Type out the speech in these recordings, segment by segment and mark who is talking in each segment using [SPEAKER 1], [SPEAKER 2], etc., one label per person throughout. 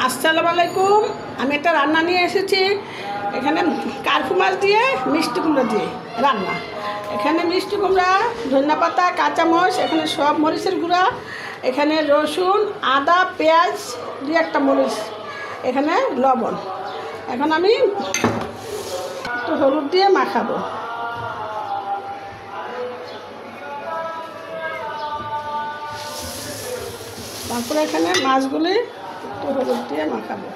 [SPEAKER 1] আসসালামু আলাইকুম। আমি একটা রান্না নিয়ে এসেছি। এখানে কার্পু মাছ দিয়ে মিষ্টি কুমড়া দিয়ে রান্না। এখানে মিষ্টি কুমড়া, ধনিয়া পাতা, কাঁচামরিচ, এখানে সব মরিচের গুঁড়া, এখানে রসুন, আদা, পেঁয়াজ, দুই একটা মরিচ, এখানে লবণ। এখন আমি একটু হলুদ দিয়ে মাখাবো। তারপরে এখানে মাছগুলি একটু হলুদ দিয়ে মাখাবো।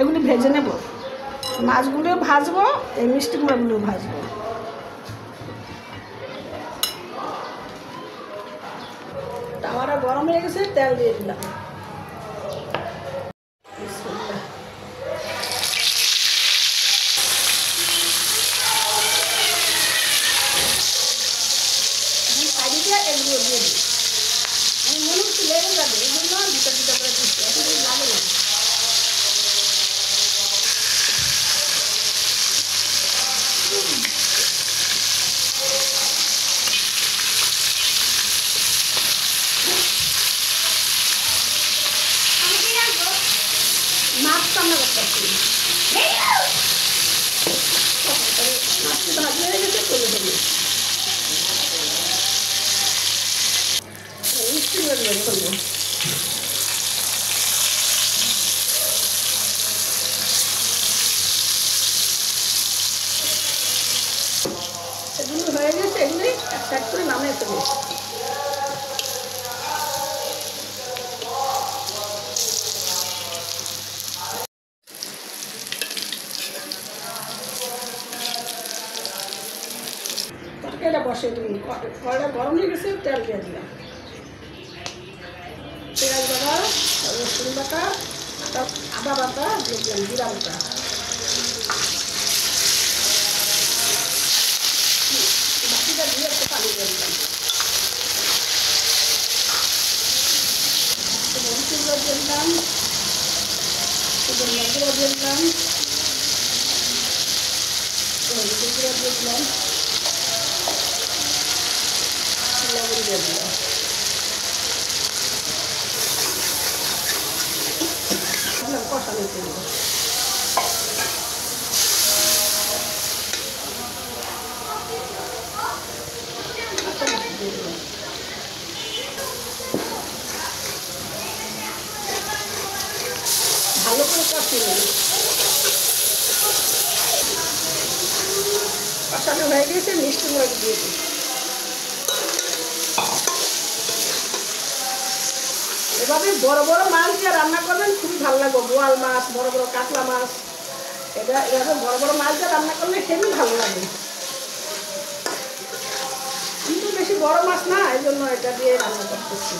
[SPEAKER 1] এগুলি ভেজে নেব, মাছগুলো ভাজবো, এই মিষ্টি কুমড়াগুলো ভাজবো। তাওয়াটা গরম হয়ে গেছে, তেল দিয়ে দিলাম। এগুলো দিয়ে দিই। আমি মনে হচ্ছে লেগে যাবে, এই জন্য দুটা দুটা করে দিচ্ছি, এখন লাগে না। মাছ রান্না করতে পারছি মাছটা ভাজি হয়ে গেছে, তুলে দেবো। মিষ্টি করে বের করবো। এগুলো হয়ে গেছে, এগুলি একটা এক করে নামিয়ে ফেলবো। তরকারিটা বসে দিন, কড়াইটা গরম হয়ে গেছে, তেল দিয়ে দিলাম। পেঁয়াজ বাটা, রসুন বাটা, আদা বাটা দিয়ে দিলাম, জিরা বাটা। বাটিটা দিয়ে একটু পানি দিয়ে দিলাম। মরিচের গুঁড়ো দিয়ে দিলাম, ধনিয়া গুঁড়ো দিয়ে দিলাম, হলুদের গুঁড়ো দিয়ে দিলাম, লবণ দিয়ে দিলাম। কষানো করব। ভালো করে কষিয়ে নেব। কষানো হয়ে গেছে, মিষ্টি মরিচ দিয়ে দিই। এভাবে বড় বড় মাছ দিয়ে রান্না করবেন, খুবই ভালো লাগবে। বোয়াল মাছ, বড় বড় কাতলা মাছ, এভাবে বড় বড় মাছ দিয়ে রান্না করলে খুবই ভালো লাগে। কিন্তু বেশি বড় মাছ না, এই জন্য এটা দিয়ে রান্না করতেছি।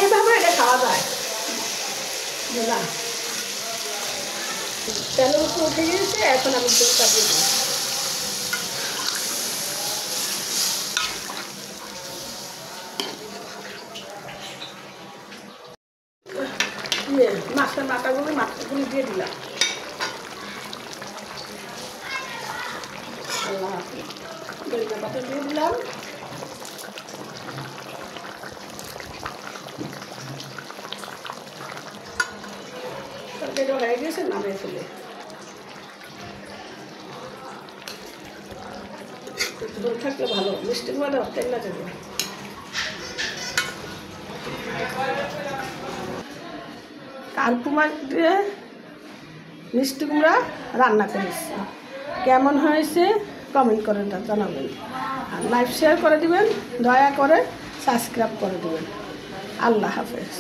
[SPEAKER 1] এইভাবে এটা খাওয়া যায় না। তেলের উপর উঠে গিয়েছে, এখন আমি তেলটা দিয়ে দিই। মাছটার মাথাগুলি দিয়ে দিলাম। ধনিয়া পাতা দিয়ে দিলাম। তরকারিটা হয়ে গেছে, নামিয়ে ফেলে। একটু দূর থাকলে ভালো, মিষ্টি কুমড়া তেল না যাবে। কার্পু মাছ দিয়ে মিষ্টি কুমড়া রান্না করেছি। কেমন হয়েছে কমেন্ট করে জানাবেন, আর লাইক শেয়ার করে দিবেন, দয়া করে সাবস্ক্রাইব করে দিবেন। আল্লাহ হাফেজ।